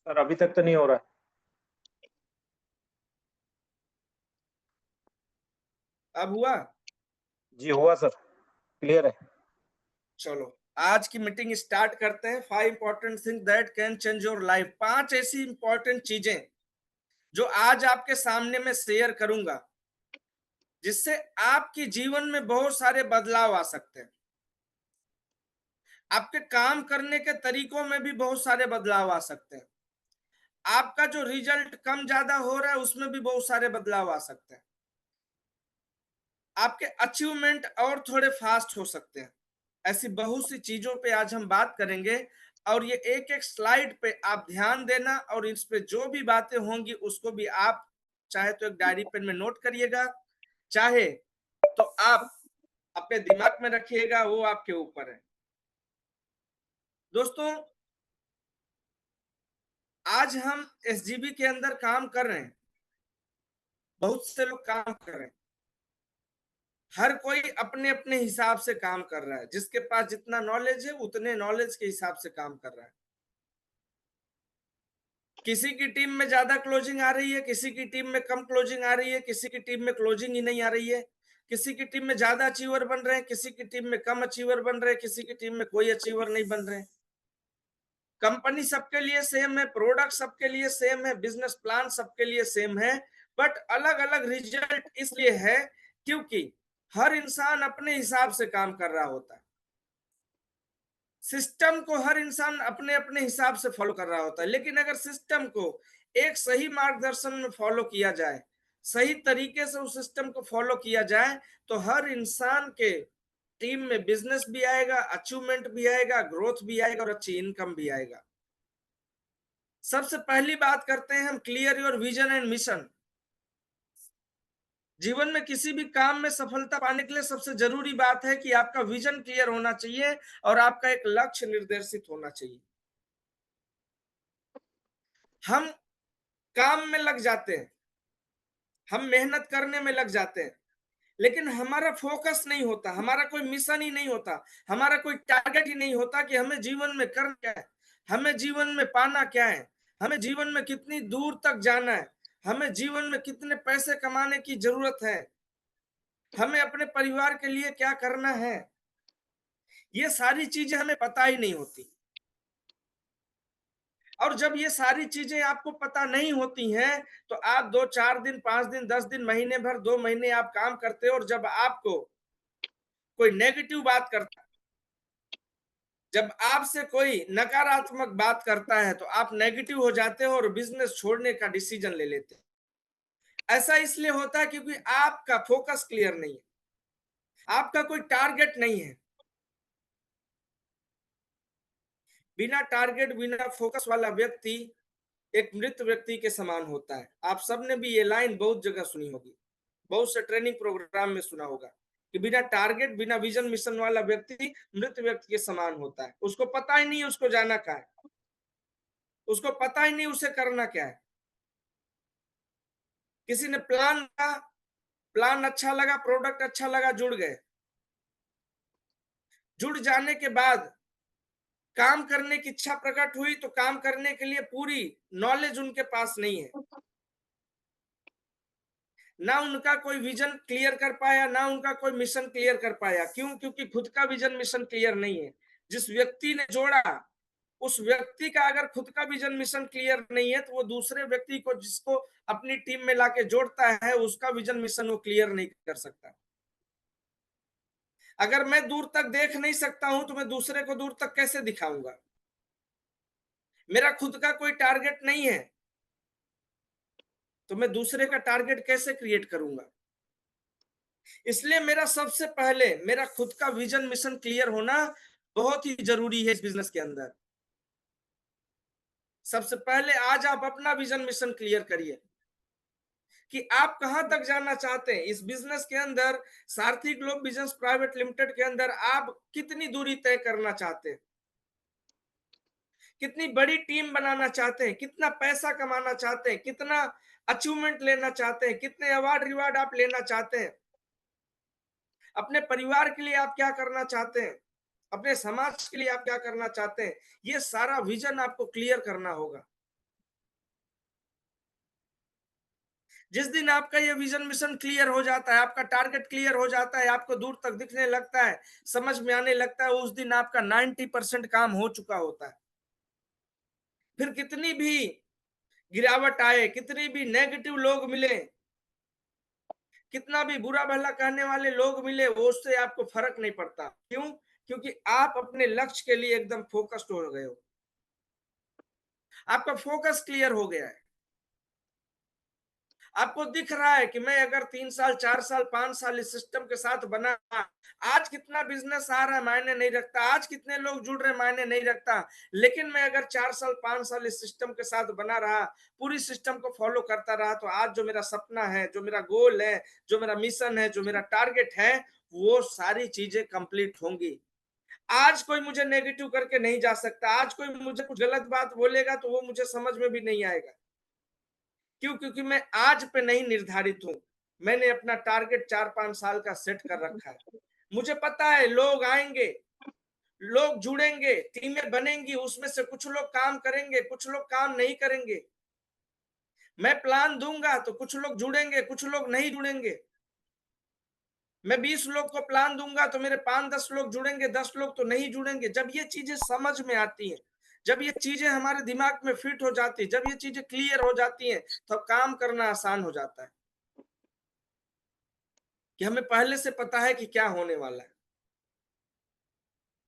Sir अभी तक तो नहीं हो रहा है। अब हुआ? जी हुआ सर, क्लियर है। चलो, आज की मीटिंग स्टार्ट करते हैं। 5 important thing that can change your life. 5 ऐसी इंपॉर्टेंट चीजें जो आज आपके सामने मैं शेयर करूंगा, जिससे आपके जीवन में बहुत सारे बदलाव आ सकते हैं। आपके काम करने के तरीकों में भी बहुत सारे बदलाव आ सकते हैं। आपका जो रिजल्ट कम ज्यादा हो रहा है उसमें भी बहुत सारे बदलाव आ सकते हैं। आपके अचीवमेंट और थोड़े फास्ट हो सकते हैं। ऐसी बहुत सी चीजों पे आज हम बात करेंगे, और ये एक एक स्लाइड पे आप ध्यान देना, और इस पे जो भी बातें होंगी उसको भी आप चाहे तो एक डायरी पेन में नोट करिएगा, चाहे तो आप अपने दिमाग में रखिएगा, वो आपके ऊपर है। दोस्तों, आज हम एसजीबी के अंदर काम कर रहे हैं। बहुत से लोग काम कर रहे हैं। हर कोई अपने अपने हिसाब से काम कर रहा है। जिसके पास जितना नॉलेज है उतने नॉलेज के हिसाब से काम कर रहा है। किसी की टीम में ज्यादा क्लोजिंग आ रही है, किसी की टीम में कम क्लोजिंग आ रही है, किसी की टीम में क्लोजिंग ही नहीं आ रही है। किसी की टीम में ज्यादा अचीवर बन रहे हैं, किसी की टीम में कम अचीवर बन रहे हैं, किसी की टीम में कोई अचीवर नहीं बन रहे हैं। कंपनी सबके लिए सेम है, प्रोडक्ट सबके लिए सेम है, बिजनेस प्लान सबके लिए सेम है, बट अलग अलग रिजल्ट इसलिए है क्योंकि हर इंसान अपने हिसाब से काम कर रहा होता है। सिस्टम को हर इंसान अपने अपने हिसाब से फॉलो कर रहा होता है, लेकिन अगर सिस्टम को एक सही मार्गदर्शन में फॉलो किया जाए, सही तरीके से उस सिस्टम को फॉलो किया जाए, तो हर इंसान के टीम में बिजनेस भी आएगा, अचीवमेंट भी आएगा, ग्रोथ भी आएगा और अच्छी इनकम भी आएगा। सबसे पहली बात करते हैं हम clear your vision and mission. जीवन में किसी भी काम में सफलता पाने के लिए सबसे जरूरी बात है कि आपका विजन क्लियर होना चाहिए और आपका एक लक्ष्य निर्देशित होना चाहिए। हम काम में लग जाते हैं, हम मेहनत करने में लग जाते हैं, लेकिन हमारा फोकस नहीं होता, हमारा कोई मिशन ही नहीं होता, हमारा कोई टारगेट ही नहीं होता कि हमें जीवन में करना क्या है, हमें जीवन में पाना क्या है, हमें जीवन में कितनी दूर तक जाना है, हमें जीवन में कितने पैसे कमाने की जरूरत है, हमें अपने परिवार के लिए क्या करना है। ये सारी चीजें हमें पता ही नहीं होती। और जब ये सारी चीजें आपको पता नहीं होती हैं, तो आप 2 4 दिन, 5 दिन, 10 दिन, महीने भर, 2 महीने आप काम करते हो, और जब आपको कोई नेगेटिव बात करता है, जब आपसे कोई नकारात्मक बात करता है, तो आप नेगेटिव हो जाते हो और बिजनेस छोड़ने का डिसीजन ले लेते हैं। ऐसा इसलिए होता है क्योंकि आपका फोकस क्लियर नहीं है, आपका कोई टारगेट नहीं है। बिना टारगेट, बिना फोकस वाला व्यक्ति एक मृत व्यक्ति के समान होता है। आप सबने भी ये लाइन बहुत जगह सुनी होगी, बहुत से ट्रेनिंग प्रोग्राम में सुना होगा कि बिना टारगेट, बिना विजन मिशन वाला व्यक्ति मृत व्यक्ति के समान होता है। उसको पता ही नहीं उसको जाना कहाँ है, उसको पता ही नहीं उसे करना क्या है। किसी ने प्लान का, प्लान अच्छा लगा, प्रोडक्ट अच्छा लगा, जुड़ गए। जुड़ जाने के बाद काम करने की इच्छा प्रकट हुई, तो काम करने के लिए पूरी नॉलेज उनके पास नहीं है। ना उनका कोई विजन क्लियर कर पाया, ना उनका कोई मिशन क्लियर कर पाया। क्यों? क्योंकि खुद का विजन मिशन क्लियर नहीं है। जिस व्यक्ति ने जोड़ा, उस व्यक्ति का अगर खुद का विजन मिशन क्लियर नहीं है, तो वो दूसरे व्यक्ति को, जिसको अपनी टीम में लाके जोड़ता है, उसका विजन मिशन वो क्लियर नहीं कर सकता। अगर मैं दूर तक देख नहीं सकता हूं, तो मैं दूसरे को दूर तक कैसे दिखाऊंगा? मेरा खुद का कोई टारगेट नहीं है, तो मैं दूसरे का टारगेट कैसे क्रिएट करूंगा? इसलिए मेरा सबसे पहले मेरा खुद का विजन मिशन क्लियर होना बहुत ही जरूरी है इस बिजनेस के अंदर। सबसे पहले आज आप अपना विजन मिशन क्लियर करिए कि आप कहां तक जाना चाहते हैं इस बिजनेस के अंदर। सारथी ग्लोब बिजनेस प्राइवेट लिमिटेड के अंदर आप कितनी दूरी तय करना चाहते हैं, कितनी बड़ी टीम बनाना चाहते हैं, कितना पैसा कमाना चाहते हैं, कितना अचीवमेंट लेना चाहते हैं, कितने अवार्ड रिवार्ड आप लेना चाहते हैं, अपने परिवार के लिए आप क्या करना चाहते हैं, अपने समाज के लिए आप क्या करना चाहते हैं। ये सारा विजन आपको क्लियर करना होगा। जिस दिन आपका ये विजन मिशन क्लियर हो जाता है, आपका टारगेट क्लियर हो जाता है, आपको दूर तक दिखने लगता है, समझ में आने लगता है, उस दिन आपका 90% काम हो चुका होता है। फिर कितनी भी गिरावट आए, कितनी भी नेगेटिव लोग मिले, कितना भी बुरा भला कहने वाले लोग मिले, वो उससे आपको फर्क नहीं पड़ता। क्यों? क्योंकि आप अपने लक्ष्य के लिए एकदम फोकस्ड हो गए हो, आपका फोकस क्लियर हो गया है। आपको दिख रहा है कि मैं अगर 3 साल 4 साल 5 साल इस सिस्टम के साथ बना, आज कितना बिजनेस आ रहा है मायने नहीं रखता, आज कितने लोग जुड़ रहे मायने नहीं रखता, लेकिन मैं अगर 4 साल 5 साल इस सिस्टम के साथ बना रहा, पूरी सिस्टम को फॉलो करता रहा, तो आज जो मेरा सपना है, जो मेरा गोल है, जो मेरा मिशन है, जो मेरा टारगेट है, वो सारी चीजें कंप्लीट होंगी। आज कोई मुझे नेगेटिव करके नहीं जा सकता, आज कोई मुझे कुछ गलत बात बोलेगा तो वो मुझे समझ में भी नहीं आएगा। क्यों? क्योंकि मैं आज पे नहीं निर्धारित हूं, मैंने अपना टारगेट 4-5 साल का सेट कर रखा है। मुझे पता है लोग आएंगे, लोग जुड़ेंगे, टीमें बनेंगी, उसमें से कुछ लोग काम करेंगे, कुछ लोग काम नहीं करेंगे। मैं प्लान दूंगा तो कुछ लोग जुड़ेंगे, कुछ लोग नहीं जुड़ेंगे। मैं 20 लोग को प्लान दूंगा तो मेरे 5-10 लोग जुड़ेंगे, 10 लोग तो नहीं जुड़ेंगे। जब ये चीजें समझ में आती हैं, जब ये चीजें हमारे दिमाग में फिट हो जाती है, जब ये चीजें क्लियर हो जाती हैं, तो काम करना आसान हो जाता है। कि हमें पहले से पता है कि क्या होने वाला है।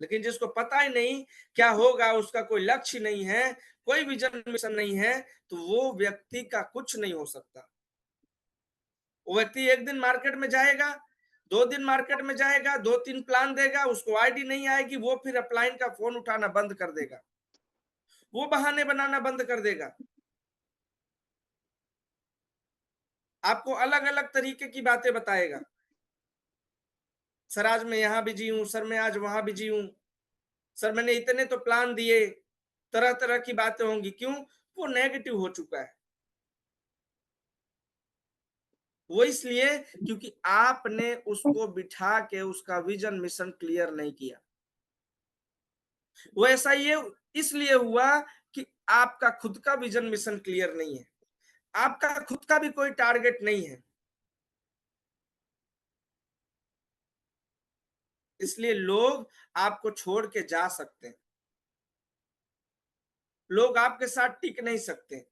लेकिन जिसको पता ही नहीं क्या होगा, उसका कोई लक्ष्य नहीं है, कोई विजन मिशन नहीं है, तो वो व्यक्ति का कुछ नहीं हो सकता। वो व्यक्ति एक दिन मार्केट में जाएगा, 2 दिन मार्केट में जाएगा, 2-3 प्लान देगा, उसको आईडी नहीं आएगी, वो फिर अपलाइन का फोन उठाना बंद कर देगा, वो बहाने बनाना बंद कर देगा, आपको अलग अलग तरीके की बातें बताएगा। सर आज मैं यहाँ बिजी हूँ, सर मैं आज वहां बिजी हूँ, सर मैंने इतने तो प्लान दिए, तरह तरह की बातें होंगी। क्यों? वो नेगेटिव हो चुका है। वो इसलिए क्योंकि आपने उसको बिठा के उसका विजन मिशन क्लियर नहीं किया। वो ऐसा ये इसलिए हुआ कि आपका खुद का विजन मिशन क्लियर नहीं है, आपका खुद का भी कोई टारगेट नहीं है। इसलिए लोग आपको छोड़ के जा सकते हैं, लोग आपके साथ टिक नहीं सकते,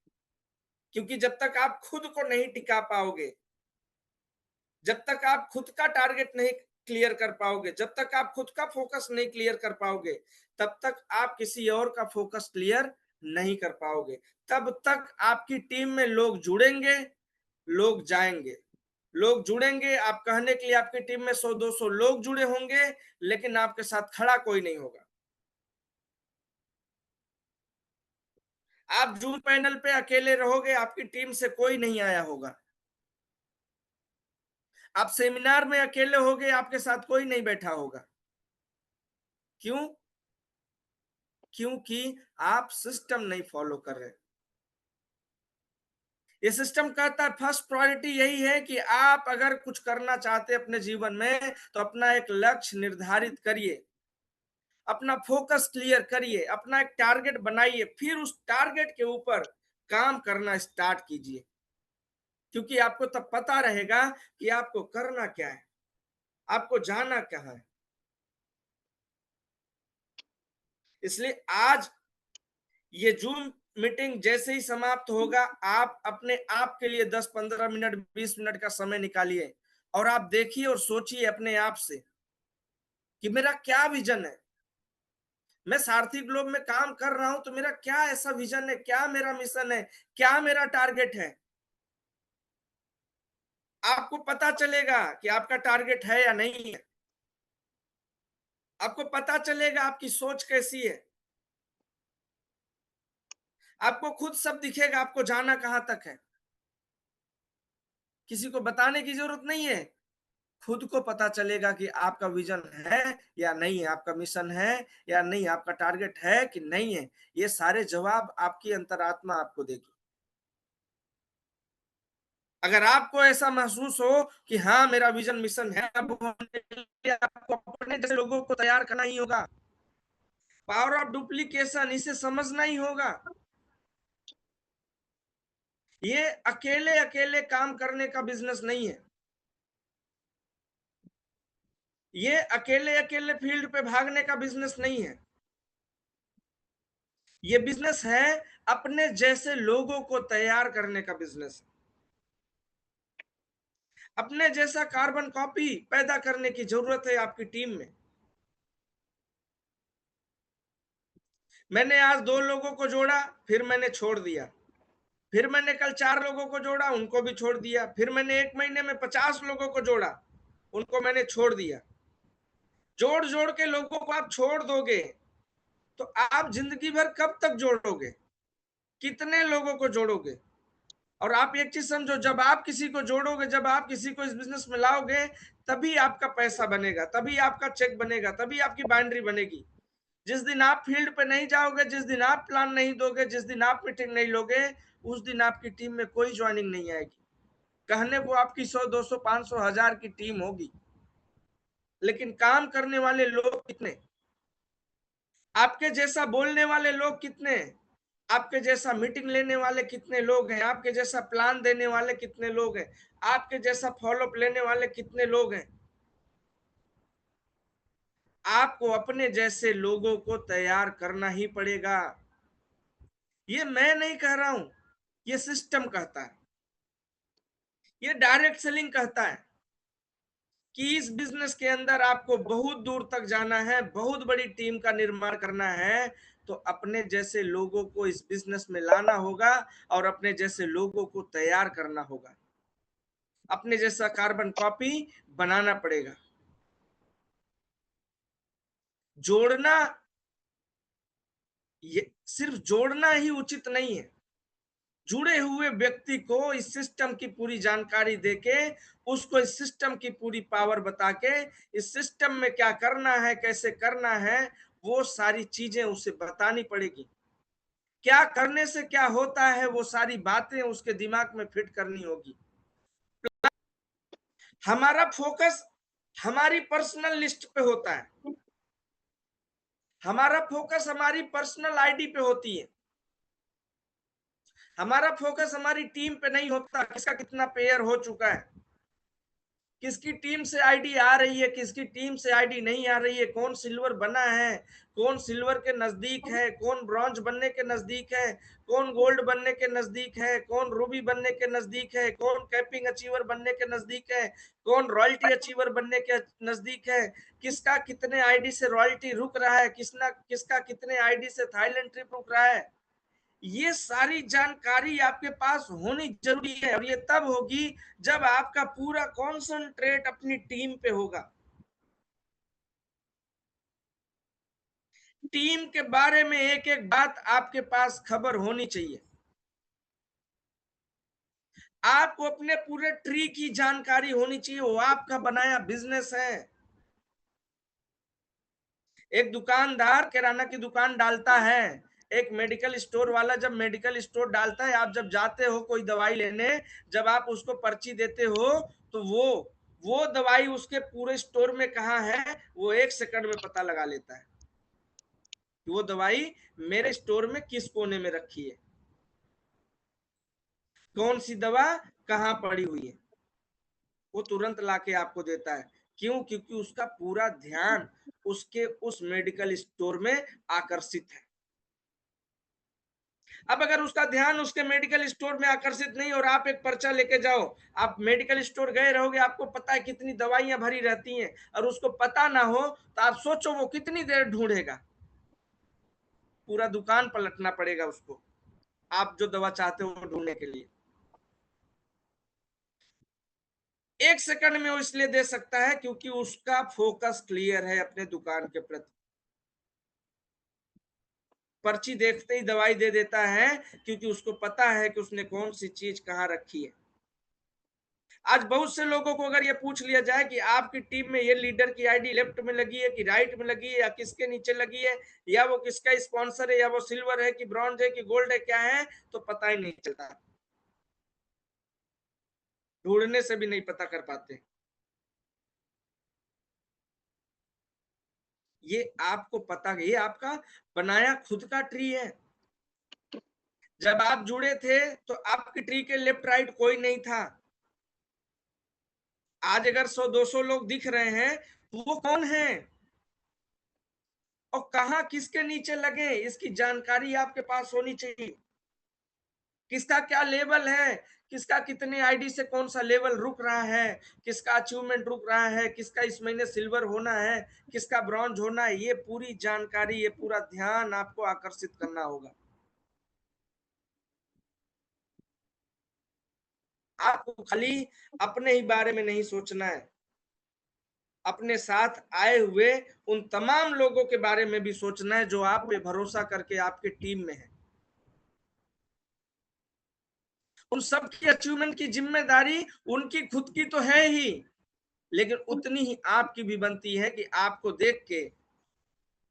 क्योंकि जब तक आप खुद को नहीं टिका पाओगे, जब तक आप खुद का टारगेट नहीं क्लियर कर पाओगे, जब तक आप खुद का फोकस नहीं क्लियर कर पाओगे, तब तक आप किसी और का फोकस क्लियर नहीं कर पाओगे। तब तक आपकी टीम में लोग जुड़ेंगे, लोग जाएंगे, लोग जुड़ेंगे। आप कहने के लिए आपकी टीम में 100-200 लोग जुड़े होंगे, लेकिन आपके साथ खड़ा कोई नहीं होगा। आप जूम पैनल पे अकेले रहोगे, आपकी टीम से कोई नहीं आया होगा। आप सेमिनार में अकेले होगे, आपके साथ कोई नहीं बैठा होगा। क्यों? क्योंकि आप सिस्टम नहीं फॉलो कर रहे। ये सिस्टम कहता है फर्स्ट प्रायोरिटी यही है कि आप अगर कुछ करना चाहते हैं अपने जीवन में, तो अपना एक लक्ष्य निर्धारित करिए, अपना फोकस क्लियर करिए, अपना एक टारगेट बनाइए, फिर उस टारगेट के ऊपर काम करना स्टार्ट कीजिए। क्योंकि आपको तब पता रहेगा कि आपको करना क्या है, आपको जाना कहाँ है। इसलिए आज ये जूम मीटिंग जैसे ही समाप्त होगा, आप अपने आप के लिए 10-15 मिनट 20 मिनट का समय निकालिए और आप देखिए और सोचिए अपने आप से कि मेरा क्या विजन है। मैं सारथी ग्लोब में काम कर रहा हूं तो मेरा क्या ऐसा विजन है, क्या मेरा मिशन है, क्या मेरा टारगेट है। आपको पता चलेगा कि आपका टारगेट है या नहीं है, आपको पता चलेगा आपकी सोच कैसी है, आपको खुद सब दिखेगा, आपको जाना कहां तक है। किसी को बताने की जरूरत नहीं है, खुद को पता चलेगा कि आपका विजन है या नहीं है, आपका मिशन है या नहीं, आपका टारगेट है कि नहीं है। ये सारे जवाब आपकी अंतरात्मा आपको देगी। अगर आपको ऐसा महसूस हो कि हाँ मेरा विजन मिशन है, अब होने के लिए आपको अपने जैसे लोगों को तैयार करना ही होगा। पावर ऑफ डुप्लीकेशन, इसे समझना ही होगा। ये अकेले अकेले काम करने का बिजनेस नहीं है। ये अकेले अकेले फील्ड पे भागने का बिजनेस नहीं है। ये बिजनेस है अपने जैसे लोगों को तैयार करने का बिजनेस। अपने जैसा कार्बन कॉपी पैदा करने की जरूरत है आपकी टीम में। मैंने आज 2 लोगों को जोड़ा, फिर मैंने छोड़ दिया। फिर मैंने कल 4 लोगों को जोड़ा, उनको भी छोड़ दिया। फिर मैंने 1 महीने में 50 लोगों को जोड़ा, उनको मैंने छोड़ दिया। जोड़ जोड़ के लोगों को आप छोड़ दोगे तो आप जिंदगी भर कब तक जोड़ोगे? कितने लोगों को जोड़ोगे? और आप एक चीज समझो, जब आप किसी को जोड़ोगे, जब आप किसी को इस बिजनेस में लाओगे, तभी आपका पैसा बनेगा, तभी आपका चेक बनेगा, तभी आपकी बाउंड्री बनेगी। जिस दिन आप फील्ड पे नहीं जाओगे, जिस दिन आप प्लान नहीं दोगे, जिस दिन आप मीटिंग नहीं लोगे, उस दिन आपकी टीम में कोई ज्वाइनिंग नहीं आएगी। कहने को आपकी 100, 200, 500, 1000 की टीम होगी, लेकिन काम करने वाले लोग कितने? आपके जैसा बोलने वाले लोग कितने? आपके जैसा मीटिंग लेने वाले कितने लोग हैं? आपके जैसा प्लान देने वाले कितने लोग हैं? आपके जैसा फॉलोअप लेने वाले कितने लोग हैं? आपको अपने जैसे लोगों को तैयार करना ही पड़ेगा। ये मैं नहीं कह रहा हूं, ये सिस्टम कहता है, ये डायरेक्ट सेलिंग कहता है कि इस बिजनेस के अंदर आपको बहुत दूर तक जाना है, बहुत बड़ी टीम का निर्माण करना है, तो अपने जैसे लोगों को इस बिजनेस में लाना होगा और अपने जैसे लोगों को तैयार करना होगा। अपने जैसा कार्बन कॉपी बनाना पड़ेगा। जोड़ना, ये सिर्फ जोड़ना ही उचित नहीं है। जुड़े हुए व्यक्ति को इस सिस्टम की पूरी जानकारी देके, उसको इस सिस्टम की पूरी पावर बता के, इस सिस्टम में क्या करना है, कैसे करना है, वो सारी चीजें उसे बतानी पड़ेगी। क्या करने से क्या होता है, वो सारी बातें उसके दिमाग में फिट करनी होगी। हमारा फोकस हमारी पर्सनल लिस्ट पे होता है, हमारा फोकस हमारी पर्सनल आईडी पे होती है। हमारा फोकस हमारी टीम पे नहीं होता, किसका कितना पेयर हो चुका है, किसकी टीम से आईडी आ रही है, किसकी टीम से आईडी नहीं आ रही है, कौन सिल्वर बना है, कौन सिल्वर के नजदीक है, कौन ब्रॉन्ज बनने के नजदीक है, कौन गोल्ड बनने के नजदीक है, कौन रूबी बनने के नजदीक है, कौन कैपिंग अचीवर बनने के नजदीक है, कौन रॉयल्टी अचीवर बनने के नजदीक है, किसका कितने आईडी से रॉयल्टी रुक रहा है, किसका कितने आईडी से थाईलैंड ट्रिप रुक रहा है। ये सारी जानकारी आपके पास होनी जरूरी है, और ये तब होगी जब आपका पूरा कॉन्सेंट्रेट अपनी टीम पे होगा। टीम के बारे में एक एक बात आपके पास खबर होनी चाहिए। आपको अपने पूरे ट्री की जानकारी होनी चाहिए, वो आपका बनाया बिजनेस है। एक दुकानदार किराना की दुकान डालता है, एक मेडिकल स्टोर वाला जब मेडिकल स्टोर डालता है, आप जब जाते हो कोई दवाई लेने, जब आप उसको पर्ची देते हो, तो वो दवाई उसके पूरे स्टोर में कहाँ है, वो 1 सेकंड में पता लगा लेता है कि वो दवाई मेरे स्टोर में किस कोने में रखी है, कौन सी दवा कहाँ पड़ी हुई है, वो तुरंत लाके आपको देता है। क्यों? क्योंकि उसका पूरा ध्यान उसके उस मेडिकल स्टोर में आकर्षित है। अब अगर उसका ध्यान उसके मेडिकल स्टोर में आकर्षित नहीं, और आप एक पर्चा लेके जाओ, आप मेडिकल स्टोर गए रहोगे, आपको पता है कितनी दवाइयां भरी रहती हैं, और उसको पता ना हो, तो आप सोचो वो कितनी देर ढूंढेगा। पूरा दुकान पलटना पड़ेगा उसको, आप जो दवा चाहते हो ढूंढने के लिए। 1 सेकंड में वो इसलिए दे सकता है क्योंकि उसका फोकस क्लियर है अपने दुकान के प्रति। पर्ची देखते ही दवाई दे देता है क्योंकि उसको पता है कि उसने कौन सी चीज कहाँ रखी है। आज बहुत से लोगों को अगर ये पूछ लिया जाए कि आपकी टीम में ये लीडर की आईडी लेफ्ट में लगी है कि राइट में लगी है, या किसके नीचे लगी है, या वो किसका स्पॉन्सर है, या वो सिल्वर है कि ब्रॉन्ज है कि गोल्ड है, क्या है, तो पता ही नहीं चलता। ढूंढने से भी नहीं पता कर पाते। ये आपको पता है, ये आपका बनाया खुद का ट्री है। जब आप जुड़े थे तो आपकी ट्री के लेफ्ट राइट कोई नहीं था। आज अगर 100-200 लोग दिख रहे हैं तो वो कौन है और कहां किसके नीचे लगे, इसकी जानकारी आपके पास होनी चाहिए। किसका क्या लेवल है, किसका कितने आईडी से कौन सा लेवल रुक रहा है, किसका अचीवमेंट रुक रहा है, किसका इस महीने सिल्वर होना है, किसका ब्रॉन्ज होना है, ये पूरी जानकारी, ये पूरा ध्यान आपको आकर्षित करना होगा। आपको खाली अपने ही बारे में नहीं सोचना है, अपने साथ आए हुए उन तमाम लोगों के बारे में भी सोचना है जो आप पे भरोसा करके आपके टीम में है। उन सब की अचीवमेंट की जिम्मेदारी उनकी खुद की तो है ही, लेकिन उतनी ही आपकी भी बनती है कि आपको देख के,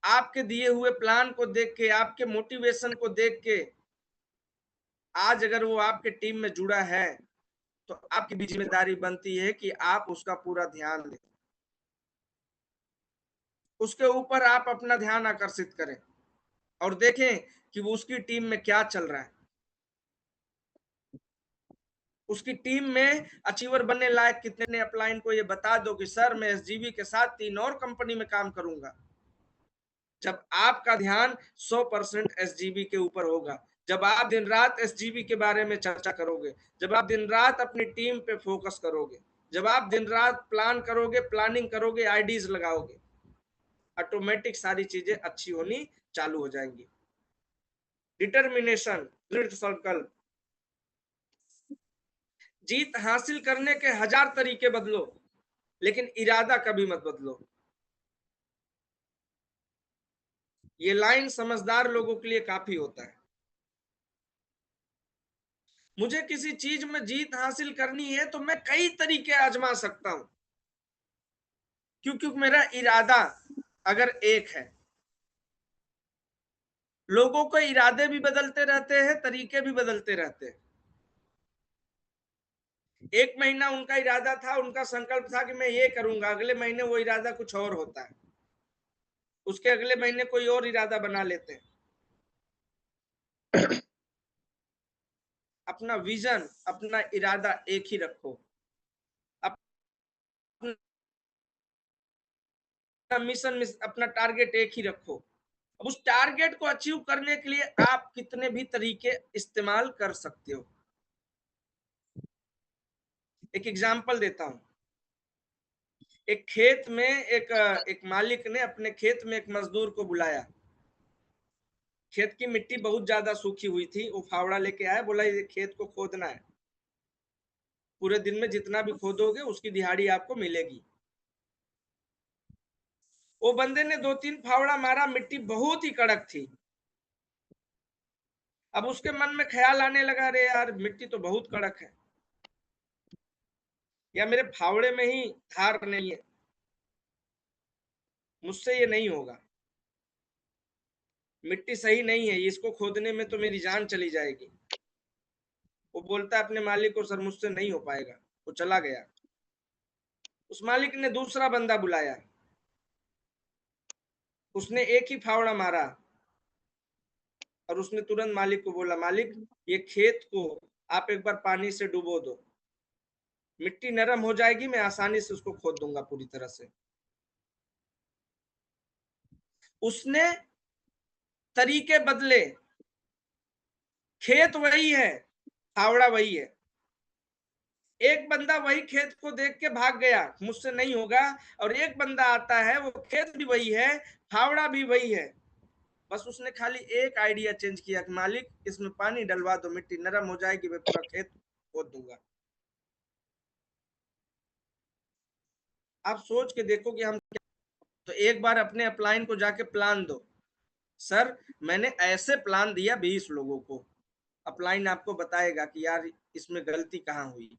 आपके दिए हुए प्लान को देख के, आपके मोटिवेशन को देख के आज अगर वो आपके टीम में जुड़ा है तो आपकी भी जिम्मेदारी बनती है कि आप उसका पूरा ध्यान दें, उसके ऊपर आप अपना ध्यान आकर्षित करें और देखें कि वो उसकी टीम में क्या चल रहा है। उसकी टीम में अचीवर बनने लायक कितने अपलाइन को ये बता दो कि सर मैं एसजीबी के साथ 3 और कंपनी में काम करूंगा। जब आपका ध्यान 100% एसजीबी के ऊपर होगा, जब आप दिन रात एसजीबी के बारे में चर्चा करोगे, जब आप दिन रात अपनी टीम पे फोकस करोगे, जब आप दिन रात प्लान करोगे, प्लानिंग करोगे, आईडीज लगाओगे, ऑटोमेटिक सारी चीजें अच्छी होनी चालू हो जाएंगी। डिटर्मिनेशन, दृढ़ संकल्प। जीत हासिल करने के 1000 तरीके बदलो, लेकिन इरादा कभी मत बदलो। ये लाइन समझदार लोगों के लिए काफी होता है। मुझे किसी चीज में जीत हासिल करनी है तो मैं कई तरीके आजमा सकता हूं, क्योंकि मेरा इरादा अगर एक है। लोगों के इरादे भी बदलते रहते हैं, तरीके भी बदलते रहते हैं। एक महीना उनका इरादा था, उनका संकल्प था कि मैं ये करूंगा, अगले महीने वो इरादा कुछ और होता है, उसके अगले महीने कोई और इरादा बना लेते हैं। अपना विजन, अपना इरादा एक ही रखो, अपना मिशन, अपना टारगेट एक ही रखो। अब उस टारगेट को अचीव करने के लिए आप कितने भी तरीके इस्तेमाल कर सकते हो। एक एग्जांपल देता हूं। एक खेत में एक मालिक ने अपने खेत में एक मजदूर को बुलाया। खेत की मिट्टी बहुत ज्यादा सूखी हुई थी। वो फावड़ा लेके आया, बोला ये खेत को खोदना है, पूरे दिन में जितना भी खोदोगे उसकी दिहाड़ी आपको मिलेगी। वो बंदे ने 2-3 फावड़ा मारा, मिट्टी बहुत ही कड़क थी। अब उसके मन में ख्याल आने लगा, अरे यार मिट्टी तो बहुत कड़क है, या मेरे फावड़े में ही धार नहीं है, मुझसे ये नहीं होगा, मिट्टी सही नहीं है, इसको खोदने में तो मेरी जान चली जाएगी। वो बोलता है अपने मालिक को, सर मुझसे नहीं हो पाएगा। वो चला गया। उस मालिक ने दूसरा बंदा बुलाया, उसने एक ही फावड़ा मारा और उसने तुरंत मालिक को बोला, मालिक ये खेत को आप एक बार पानी से डुबो दो, मिट्टी नरम हो जाएगी, मैं आसानी से उसको खोद दूंगा पूरी तरह से। उसने तरीके बदले, खेत वही है, फावड़ा वही है। एक बंदा वही खेत को देख के भाग गया, मुझसे नहीं होगा, और एक बंदा आता है, वो खेत भी वही है, फावड़ा भी वही है, बस उसने खाली एक आइडिया चेंज किया कि मालिक इसमें पानी डलवा दो, मिट्टी नरम हो जाएगी, मैं पूरा खेत खोद दूंगा। आप सोच के देखो कि हम तो एक बार अपने अपलाइन को जाके प्लान दो, सर मैंने ऐसे प्लान दिया 20 लोगों को, अपलाइन आपको बताएगा कि यार इसमें गलती कहाँ हुई।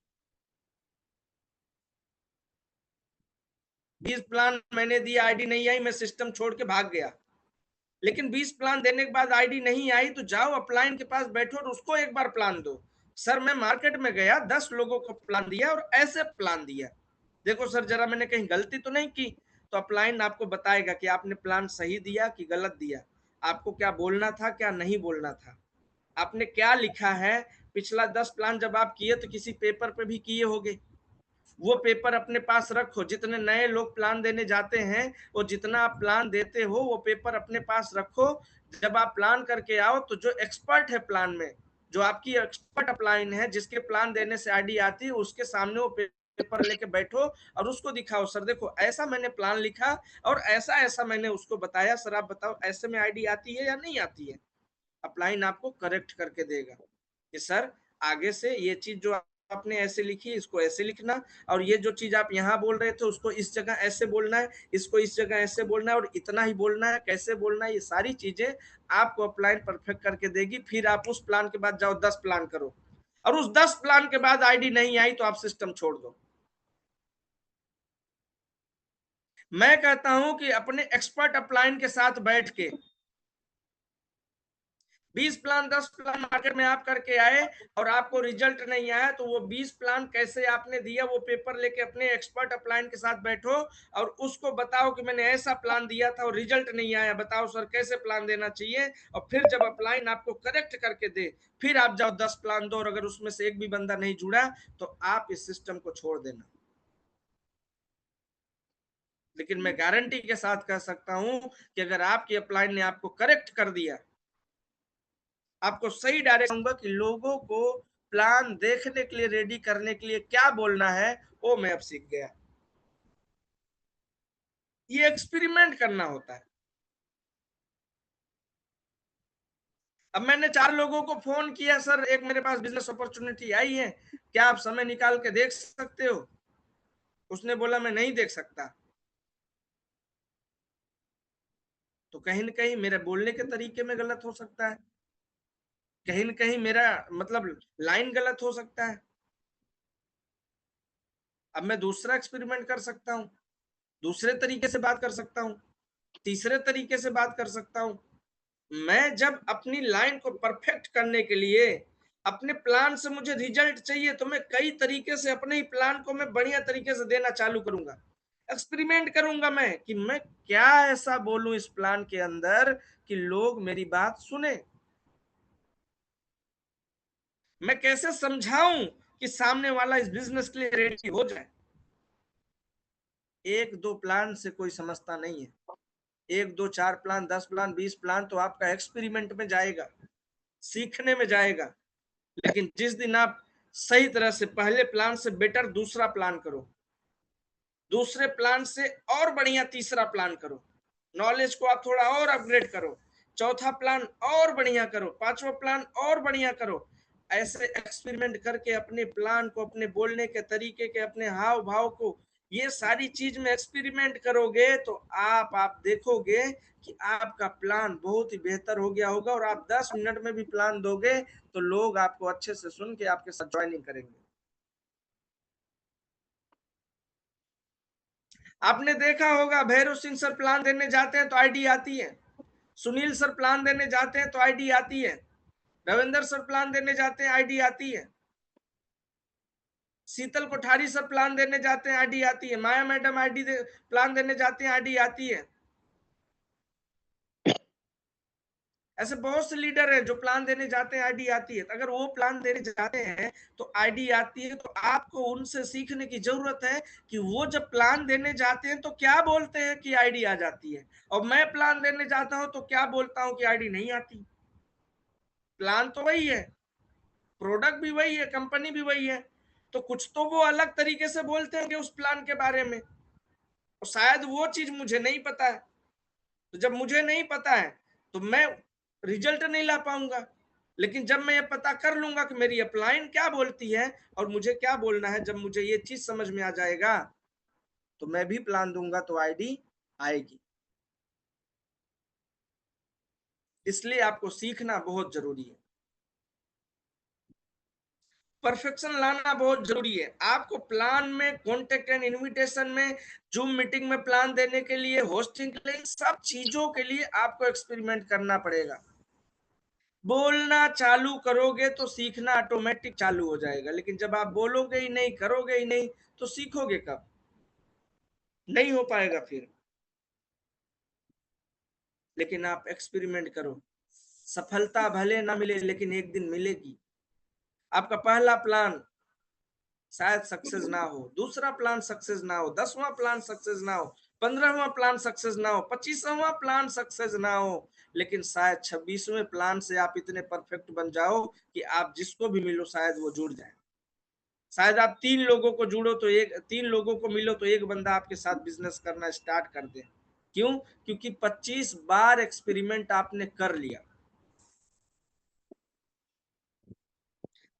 20 प्लान मैंने दिया, आईडी नहीं आई, मैं सिस्टम छोड़ के भाग गया। लेकिन 20 प्लान देने के बाद आईडी नहीं आई तो जाओ अपलाइन के पास बैठो और उसको एक बार प्लान दो, सर मैं मार्केट में गया 10 लोगों को प्लान दिया और ऐसे प्लान दिया, देखो सर जरा मैंने कहीं गलती तो नहीं की। तो अपलाइन आपको बताएगा कि आपने प्लान सही दिया कि गलत दिया, आपको क्या बोलना था क्या नहीं बोलना था, आपने क्या लिखा है, पिछला 10 प्लान जब आप किए तो किसी पेपर पे भी किए होंगे, वो पेपर अपने पास रखो। जितने नए लोग प्लान देने जाते हैं, वो जितना आप प्लान देते हो वो पेपर अपने पास रखो। जब आप प्लान करके आओ तो जो एक्सपर्ट है प्लान में, जो आपकी एक्सपर्ट अपलाइन है, जिसके प्लान देने से आईडी आती है, उसके सामने वो पेपर लेके बैठो और उसको दिखाओ, सर देखो ऐसा मैंने प्लान लिखा और ऐसा ऐसा मैंने उसको बताया, सर आप बताओ ऐसे में आईडी आती है या नहीं आती है। अपलाइन आपको करेक्ट करके देगा कि सर आगे से ये चीज जो आपने ऐसे लिखी इसको ऐसे लिखना, और ये जो चीज आप यहाँ बोल रहे थे उसको इस जगह ऐसे बोलना है, इसको इस जगह ऐसे बोलना है, और इतना ही बोलना है, कैसे बोलना है, ये सारी चीजें आपको अपलाइन परफेक्ट करके देगी। फिर आप उस प्लान के बाद जाओ 10 प्लान करो, और उस 10 प्लान के बाद आईडी नहीं आई तो आप सिस्टम छोड़ दो। मैं कहता हूं कि अपने एक्सपर्ट अपलाइन के साथ बैठ के 20 प्लान 10 प्लान मार्केट में आप करके आए और आपको रिजल्ट नहीं आया, तो वो 20 प्लान कैसे आपने दिया, वो पेपर लेके अपने एक्सपर्ट अपलाइन के साथ बैठो और उसको बताओ कि मैंने ऐसा प्लान दिया था और रिजल्ट नहीं आया, बताओ सर कैसे प्लान देना चाहिए। और फिर जब अपलाइन आपको करेक्ट करके दे, फिर आप जाओ 10 प्लान दो, और अगर उसमें से एक भी बंदा नहीं जुड़ा तो आप इस सिस्टम को छोड़ देना। लेकिन मैं गारंटी के साथ कह सकता हूं कि अगर आपकी अपलाइन ने आपको करेक्ट कर दिया, आपको सही डायरेक्शन दूंगा कि लोगों को प्लान देखने के लिए रेडी करने के लिए क्या बोलना है, वो मैं अब सीख गया। ये एक्सपेरिमेंट करना होता है। अब मैंने 4 लोगों को फोन किया, सर एक मेरे पास बिजनेस अपॉर्चुनिटी आई है, क्या आप समय निकाल के देख सकते हो। उसने बोला मैं नहीं देख सकता। तो कहीं ना कहीं मेरे बोलने के तरीके में गलत हो सकता है, कहीं ना कहीं मेरा मतलब लाइन गलत हो सकता है। अब मैं दूसरा एक्सपेरिमेंट कर सकता हूँ, दूसरे तरीके से बात कर सकता हूँ, तीसरे तरीके से बात कर सकता हूँ। मैं जब अपनी लाइन को परफेक्ट करने के लिए अपने प्लान से मुझे रिजल्ट चाहिए, तो मैं कई तरीके से अपने ही प्लान को मैं बढ़िया तरीके से देना चालू करूंगा। एक्सपेरिमेंट करूंगा मैं कि मैं क्या ऐसा बोलूं इस प्लान के अंदर कि लोग मेरी बात सुने। मैं कैसे समझाऊं कि सामने वाला इस बिजनेस के लिए रेडी हो जाए। एक दो प्लान से कोई समझता नहीं है। एक दो 4 प्लान 10 प्लान 20 प्लान तो आपका एक्सपेरिमेंट में जाएगा, सीखने में जाएगा। लेकिन जिस दिन आप सही तरह से पहले प्लान से बेटर दूसरा प्लान करो, दूसरे प्लान से और बढ़िया तीसरा प्लान करो, नॉलेज को आप थोड़ा और अपग्रेड करो, चौथा प्लान और बढ़िया करो, पांचवा प्लान और बढ़िया करो। ऐसे एक्सपेरिमेंट करके अपने प्लान को, अपने बोलने के तरीके के, अपने हाव भाव को, ये सारी चीज में एक्सपेरिमेंट करोगे तो आप देखोगे कि आपका प्लान बहुत ही बेहतर हो गया होगा, और आप 10 मिनट में भी प्लान दोगे तो लोग आपको अच्छे से सुन के आपके साथ ज्वाइनिंग करेंगे। आपने देखा होगा भैरव सिंह सर प्लान देने जाते हैं तो आईडी आती है, सुनील सर प्लान देने जाते हैं तो आईडी आती है, रविंदर सर प्लान देने जाते हैं आईडी आती है, शीतल कोठारी सर प्लान देने जाते हैं आईडी आती है, माया मैडम प्लान देने जाते हैं आईडी आती है। ऐसे बहुत से लीडर हैं जो प्लान देने जाते हैं आईडी आती है। तो अगर वो प्लान देने जाते हैं तो आईडी आती है, तो आपको उनसे सीखने की जरूरत है कि वो जब प्लान देने जाते हैं तो क्या बोलते हैं कि आईडी आ जाती है, और मैं प्लान देने जाता हूं तो क्या बोलता हूं कि आईडी नहीं आती। प्लान तो वही है, प्रोडक्ट भी वही है, कंपनी भी वही है, तो कुछ तो वो अलग तरीके से बोलते होंगे उस प्लान के बारे में, और शायद वो चीज मुझे नहीं पता है। तो जब मुझे नहीं पता है तो मैं रिजल्ट नहीं ला पाऊंगा। लेकिन जब मैं ये पता कर लूंगा कि मेरी अपलाइन क्या बोलती है और मुझे क्या बोलना है, जब मुझे ये चीज समझ में आ जाएगा तो मैं भी प्लान दूंगा तो आईडी आएगी। इसलिए आपको सीखना बहुत जरूरी है, परफेक्शन लाना बहुत जरूरी है। आपको प्लान में, कॉन्टेक्ट एंड इनविटेशन में, जूम मीटिंग में प्लान देने के लिए, होस्टिंग के लिए, सब चीजों के लिए आपको एक्सपेरिमेंट करना पड़ेगा। बोलना चालू करोगे तो सीखना ऑटोमेटिक चालू हो जाएगा, लेकिन जब आप बोलोगे ही नहीं, करोगे ही नहीं, तो सीखोगे कब, नहीं हो पाएगा फिर। लेकिन आप एक्सपेरिमेंट करो, सफलता भले ना मिले लेकिन एक दिन मिलेगी। आपका पहला प्लान शायद सक्सेस ना हो, दूसरा प्लान सक्सेस ना हो, 10वां प्लान सक्सेस ना हो, 15वां प्लान सक्सेस ना हो, 25वां प्लान सक्सेस ना हो, लेकिन शायद 26वें प्लान से आप इतने परफेक्ट बन जाओ कि आप जिसको भी मिलो शायद वो जुड़ जाए। शायद आप 3 लोगों को जुड़ो तो 3 लोगों को मिलो तो एक बंदा आपके साथ बिजनेस करना स्टार्ट कर दे। क्यों? क्योंकि 25 बार एक्सपेरिमेंट आपने कर लिया।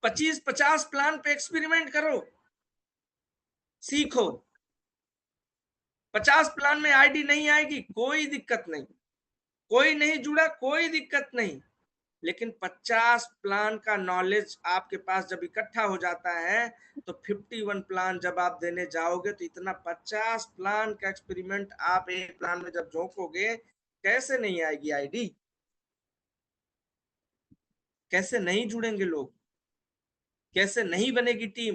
25-50 प्लान पे एक्सपेरिमेंट करो, सीखो। 50 प्लान में आईडी नहीं आएगी, कोई दिक्कत नहीं, कोई नहीं जुड़ा, कोई दिक्कत नहीं, लेकिन 50 प्लान का नॉलेज आपके पास जब इकट्ठा हो जाता है तो 51 प्लान जब आप देने जाओगे तो इतना 50 प्लान का एक्सपेरिमेंट आप एक प्लान में जब झोंकोगे, कैसे नहीं आएगी आईडी? कैसे नहीं जुड़ेंगे लोग? कैसे नहीं बनेगी टीम?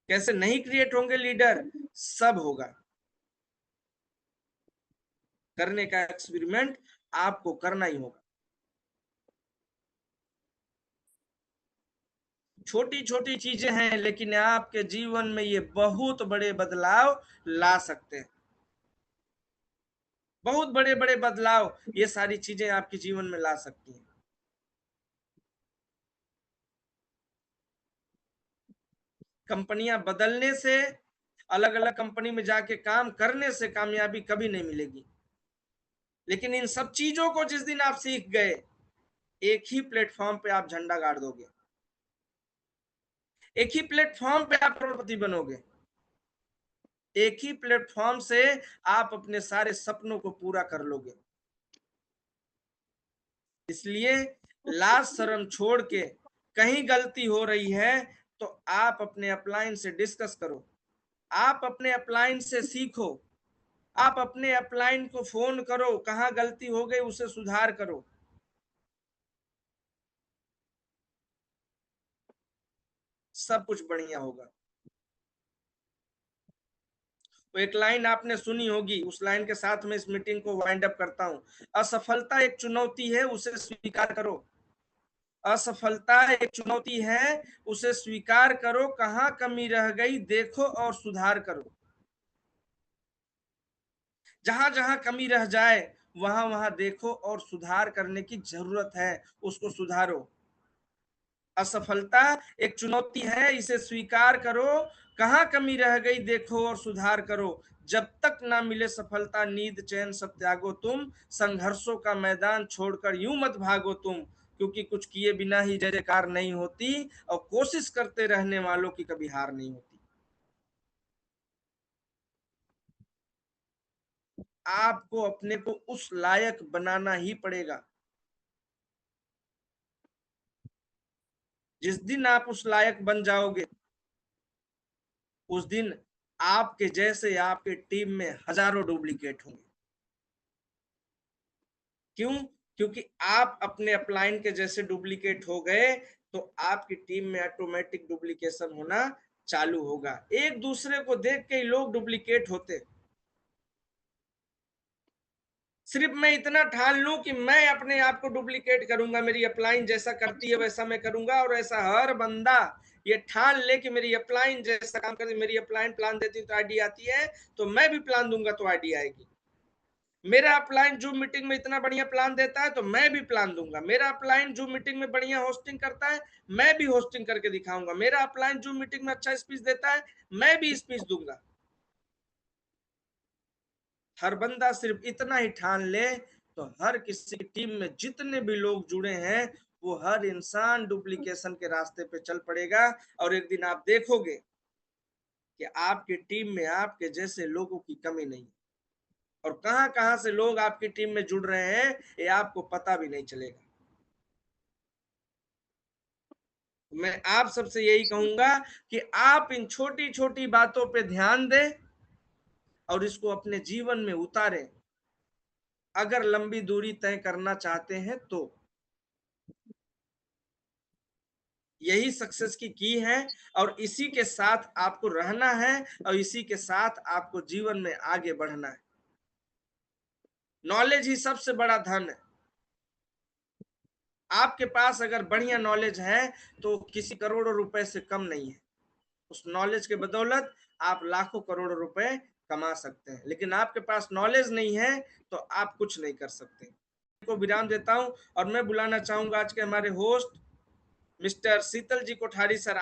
कैसे नहीं क्रिएट होंगे लीडर? सब होगा। करने का एक्सपेरिमेंट आपको करना ही होगा। छोटी छोटी चीजें हैं लेकिन आपके जीवन में ये बहुत बड़े बदलाव ला सकते हैं। बहुत बड़े बड़े बदलाव ये सारी चीजें आपके जीवन में ला सकती हैं। कंपनियां बदलने से, अलग अलग कंपनी में जाके काम करने से कामयाबी कभी नहीं मिलेगी, लेकिन इन सब चीजों को जिस दिन आप सीख गए, एक ही प्लेटफॉर्म पे आप झंडा गाड़ दोगे, एक ही प्लेटफॉर्म पे आप करोड़पति बनोगे, एक ही प्लेटफॉर्म से आप अपने सारे सपनों को पूरा कर लोगे। इसलिए लाज शर्म छोड़ के, कहीं गलती हो रही है तो आप अपने अपलाइन से डिस्कस करो, आप अपने अपलाइन से सीखो, आप अपने अपलाइन को फोन करो, कहां गलती हो गई उसे सुधार करो। सब कुछ बढ़िया होगा। तो एक लाइन आपने सुनी होगी, उस लाइन के साथ में इस मीटिंग को वाइंड अप करता हूं। असफलता एक चुनौती है, उसे स्वीकार करो। असफलता एक चुनौती है, उसे स्वीकार करो, कहां कमी रह गई देखो और सुधार करो। जहां जहां कमी रह जाए वहां वहां देखो और सुधार करने की जरूरत है, उसको सुधारो। असफलता एक चुनौती है, इसे स्वीकार करो, कहां कमी रह गई देखो और सुधार करो। जब तक ना मिले सफलता नींद चैन सब त्यागो तुम, संघर्षों का मैदान छोड़कर यूं मत भागो तुम, क्योंकि कुछ किए बिना ही जय जयकार नहीं होती और कोशिश करते रहने वालों की कभी हार नहीं होती। आपको अपने को उस लायक बनाना ही पड़ेगा। जिस दिन आप उस लायक बन जाओगे, उस दिन आपके जैसे आपके टीम में हजारों डुप्लीकेट होंगे। क्यों? क्योंकि आप अपने अपलाइन के जैसे डुप्लीकेट हो गए तो आपकी टीम में ऑटोमेटिक डुप्लीकेशन होना चालू होगा। एक दूसरे को देख के लोग डुप्लीकेट होते। सिर्फ मैं इतना ठान लूं कि मैं अपने आप को डुप्लीकेट करूंगा, मेरी अपलाइन जैसा करती है वैसा मैं करूंगा, और ऐसा हर बंदा ये ठान ले कि मेरी अपलाइन जैसा काम करती, मेरी अपलाइन प्लान देती तो आईडी आती है, तो मैं भी प्लान दूंगा तो आईडी आएगी। मेरा अपलाइन जूम मीटिंग में इतना बढ़िया प्लान देता है तो मैं भी प्लान दूंगा। मेरा अपलाइन जूम मीटिंग में बढ़िया होस्टिंग करता है, मैं भी होस्टिंग करके दिखाऊंगा। मेरा अपलाइन जूम मीटिंग में अच्छा स्पीच देता है, मैं भी स्पीच दूंगा। हर बंदा सिर्फ इतना ही ठान ले तो हर किसी की टीम में जितने भी लोग जुड़े हैं वो हर इंसान डुप्लीकेशन के रास्ते पे चल पड़ेगा, और एक दिन आप देखोगे कि आपकी टीम में आपके जैसे लोगों की कमी नहीं, और कहां कहां से लोग आपकी टीम में जुड़ रहे हैं ये आपको पता भी नहीं चलेगा। मैं आप सबसे यही कहूंगा कि आप इन छोटी छोटी बातों पे ध्यान दें और इसको अपने जीवन में उतारें, अगर लंबी दूरी तय करना चाहते हैं तो। यही सक्सेस की है, और इसी के साथ आपको रहना है, और इसी के साथ आपको जीवन में आगे बढ़ना है। नॉलेज ही सबसे बड़ा धन है। आपके पास अगर बढ़िया नॉलेज है तो किसी करोड़ों रुपए से कम नहीं है। उस नॉलेज के बदौलत आप लाखों करोड़ों रुपए कमा सकते हैं, लेकिन आपके पास नॉलेज नहीं है तो आप कुछ नहीं कर सकते। को विराम देता हूं और मैं बुलाना चाहूंगा आज के हमारे होस्ट मिस्टर शीतल जी कोठारी सर।